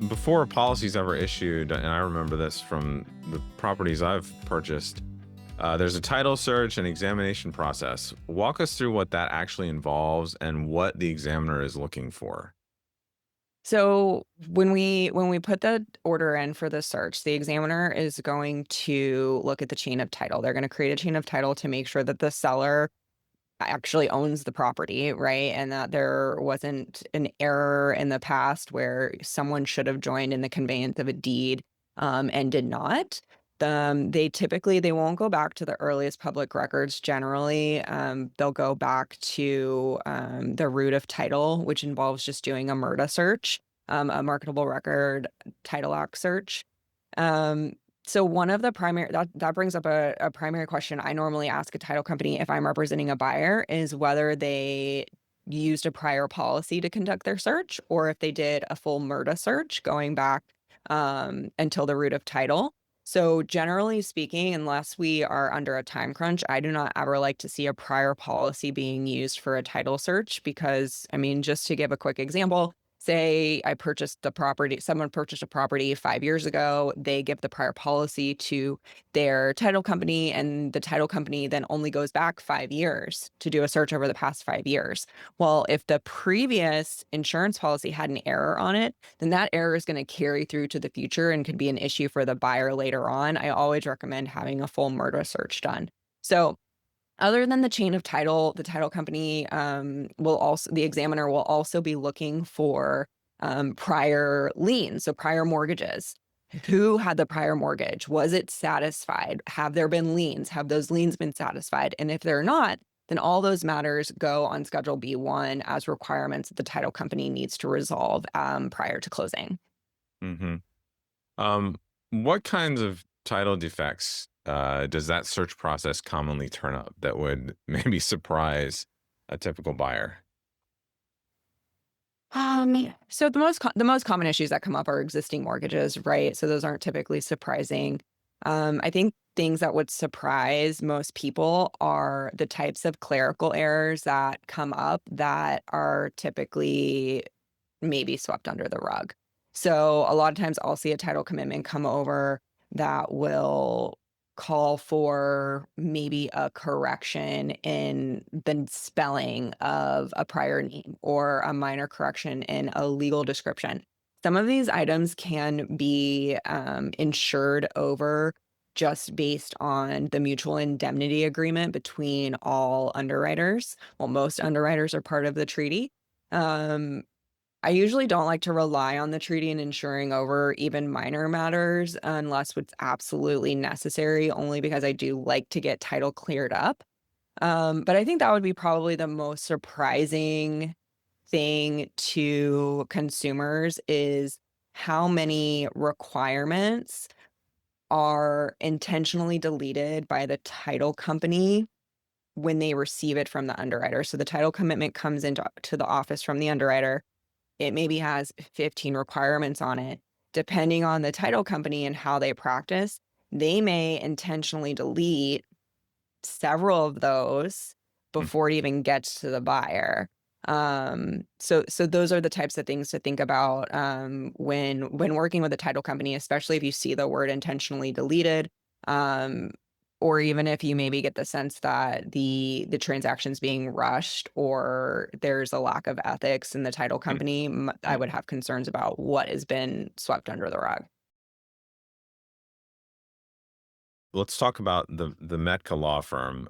before a policy's ever issued, and I remember this from the properties I've purchased, there's a title search and examination process. Walk us through what that actually involves and what the examiner is looking for. So when we put the order in for the search, the examiner is going to look at the chain of title. They're going to create a chain of title to make sure that the seller actually owns the property, right? And that there wasn't an error in the past where someone should have joined in the conveyance of a deed and did not. They won't go back to the earliest public records generally. They'll go back to the root of title, which involves just doing a MRTA search, a marketable record title act search. Um, so one of the primary that brings up a primary question I normally ask a title company if I'm representing a buyer is whether they used a prior policy to conduct their search or if they did a full MRTA search going back until the root of title. So generally speaking, unless we are under a time crunch, I do not ever like to see a prior policy being used for a title search because, I mean, just to give a quick example, say someone purchased a property 5 years ago, they give the prior policy to their title company, and the title company then only goes back 5 years to do a search over the past 5 years. Well, if the previous insurance policy had an error on it, then that error is going to carry through to the future and could be an issue for the buyer later on. I always recommend having a full MRTA search done. So other than the chain of title, the title company the examiner will also be looking for prior liens, so prior mortgages. Who had the prior mortgage? Was it satisfied? Have there been liens? Have those liens been satisfied? And if they're not, then all those matters go on Schedule B1 as requirements that the title company needs to resolve prior to closing. hmm Um, what kinds of title defects does that search process commonly turn up that would maybe surprise a typical buyer? So the most common issues that come up are existing mortgages, right? So those aren't typically surprising. I think things that would surprise most people are the types of clerical errors that come up that are typically maybe swept under the rug. So a lot of times I'll see a title commitment come over that will call for maybe a correction in the spelling of a prior name or a minor correction in a legal description. Some of these items can be insured over just based on the mutual indemnity agreement between all underwriters. Well, most underwriters are part of the treaty. Um, I usually don't like to rely on the treaty in insuring over even minor matters unless it's absolutely necessary, only because I do like to get title cleared up. But I think that would be probably the most surprising thing to consumers is how many requirements are intentionally deleted by the title company when they receive it from the underwriter. So the title commitment comes into to the office from the underwriter. It maybe has 15 requirements on it. Depending on the title company and how they practice, they may intentionally delete several of those Mm. before it even gets to the buyer. So those are the types of things to think about when working with a title company, especially if you see the word intentionally deleted, um, or even if you maybe get the sense that the transaction's being rushed or there's a lack of ethics in the title Mm. company. I Mm. would have concerns about what has been swept under the rug. Let's talk about the Metka law firm.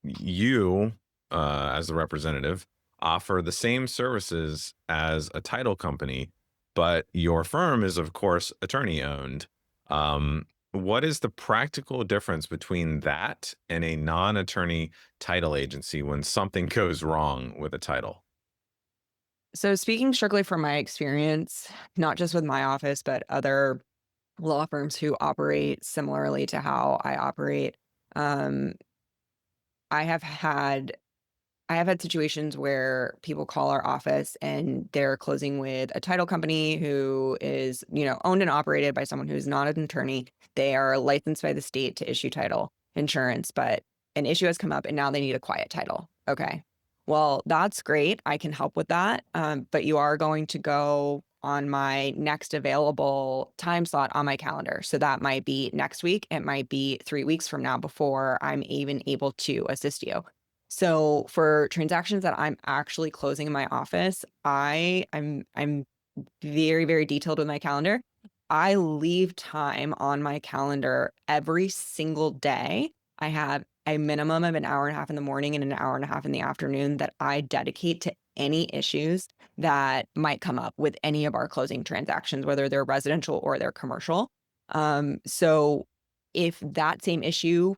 You, as the representative, offer the same services as a title company, but your firm is, of course, attorney owned. What is the practical difference between that and a non-attorney title agency when something goes wrong with a title? So speaking strictly from my experience, not just with my office, but other law firms who operate similarly to how I operate, um, I have had I have had situations where people call our office and they're closing with a title company who is, owned and operated by someone who's not an attorney. They are licensed by the state to issue title insurance, but an issue has come up and now they need a quiet title. Okay. Well, that's great. I can help with that. But you are going to go on my next available time slot on my calendar. So that might be next week, it might be 3 weeks from now before I'm even able to assist you. So for transactions that I'm actually closing in my office, I'm very, very detailed with my calendar. I leave time on my calendar every single day. I have a minimum of an hour and a half in the morning and an hour and a half in the afternoon that I dedicate to any issues that might come up with any of our closing transactions, whether they're residential or they're commercial. So if that same issue,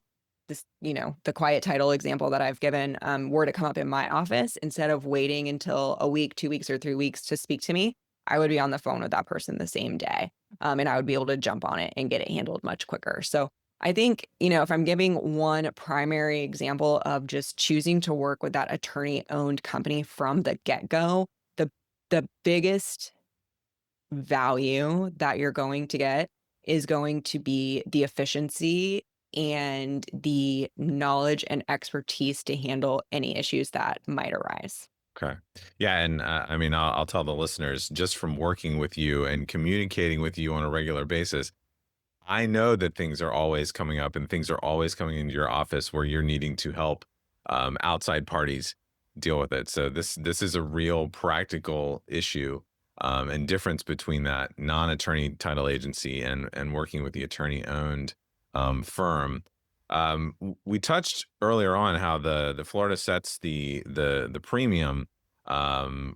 this, the quiet title example that I've given, were to come up in my office, instead of waiting until a week, 2 weeks, or 3 weeks to speak to me, I would be on the phone with that person the same day. And I would be able to jump on it and get it handled much quicker. So I think, if I'm giving one primary example of just choosing to work with that attorney owned company from the get go, the, the biggest value that you're going to get is going to be the efficiency and the knowledge and expertise to handle any issues that might arise. Okay. Yeah, and I mean, I'll tell the listeners just from working with you and communicating with you on a regular basis, I know that things are always coming up and things are always coming into your office where you're needing to help outside parties deal with it. So this is a real practical issue and difference between that non-attorney title agency and working with the attorney-owned firm. We touched earlier on how the Florida sets the premium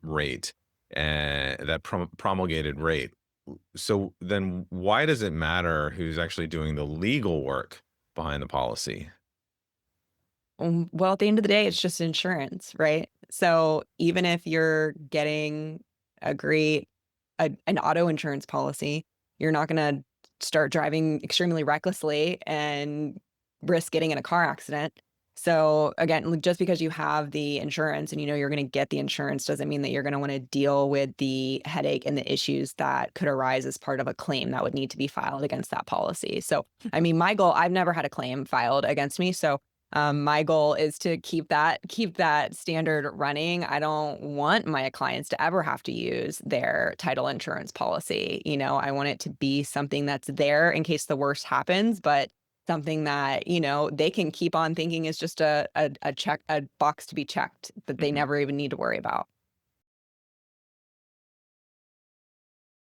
rate and that promulgated rate. So then why does it matter who's actually doing the legal work behind the policy? Well, at the end of the day, it's just insurance, right? So even if you're getting a great an auto insurance policy, you're not gonna start driving extremely recklessly and risk getting in a car accident. So again, just because you have the insurance and you know you're gonna get the insurance doesn't mean that you're gonna wanna deal with the headache and the issues that could arise as part of a claim that would need to be filed against that policy. So, I mean, my goal, I've never had a claim filed against me, so my goal is to keep that standard running. I don't want my clients to ever have to use their title insurance policy. I want it to be something that's there in case the worst happens, but something that they can keep on thinking is just a box to be checked that they Mhm. never even need to worry about.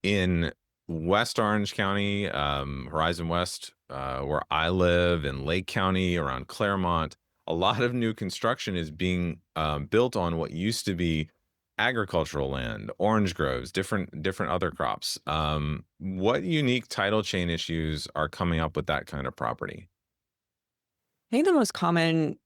In West Orange County, Horizon West, where I live, in Lake County, around Claremont, a lot of new construction is being built on what used to be agricultural land, orange groves, different other crops. What unique title chain issues are coming up with that kind of property? I think the most common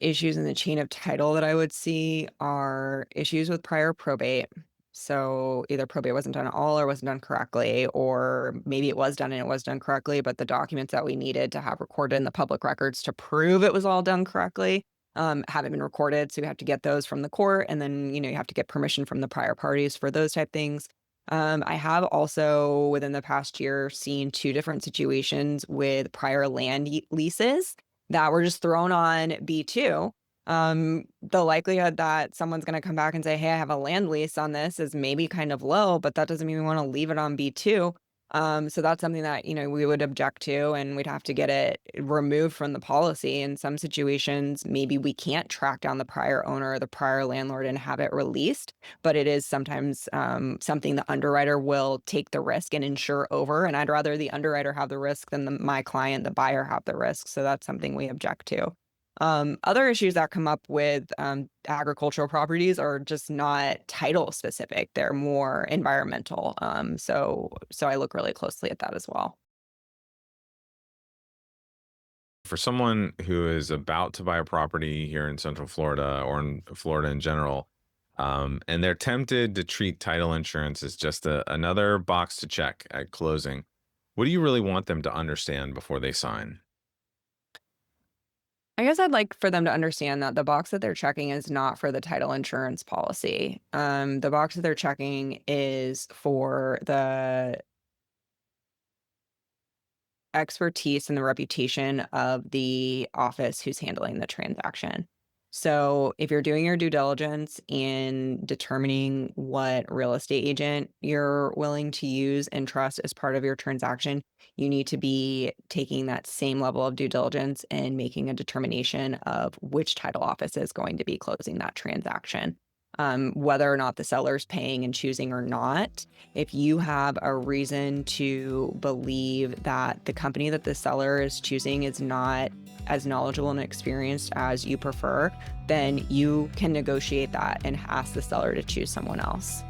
issues in the chain of title that I would see are issues with prior probate. So either probate wasn't done at all or wasn't done correctly, or maybe it was done and it was done correctly, but the documents that we needed to have recorded in the public records to prove it was all done correctly haven't been recorded. So we have to get those from the court, and then you have to get permission from the prior parties for those type things. I have also within the past year seen two different situations with prior leases that were just thrown on B2. The likelihood that someone's gonna come back and say, "Hey, I have a land lease on this," is maybe kind of low, but that doesn't mean we wanna leave it on B2. So that's something that, we would object to, and we'd have to get it removed from the policy. In some situations, maybe we can't track down the prior owner or the prior landlord and have it released, but it is sometimes, something the underwriter will take the risk and insure over, and I'd rather the underwriter have the risk than my client, the buyer, have the risk, so that's something we object to. Other issues that come up with, agricultural properties are just not title specific, they're more environmental, so I look really closely at that as well. For someone who is about to buy a property here in Central Florida or in Florida in general, and they're tempted to treat title insurance as just another box to check at closing, what do you really want them to understand before they sign? I guess I'd like for them to understand that the box that they're checking is not for the title insurance policy. The box that they're checking is for the expertise and the reputation of the office who's handling the transaction. So, if you're doing your due diligence in determining what real estate agent you're willing to use and trust as part of your transaction, you need to be taking that same level of due diligence and making a determination of which title office is going to be closing that transaction. Whether or not the seller's paying and choosing or not, if you have a reason to believe that the company that the seller is choosing is not as knowledgeable and experienced as you prefer, then you can negotiate that and ask the seller to choose someone else.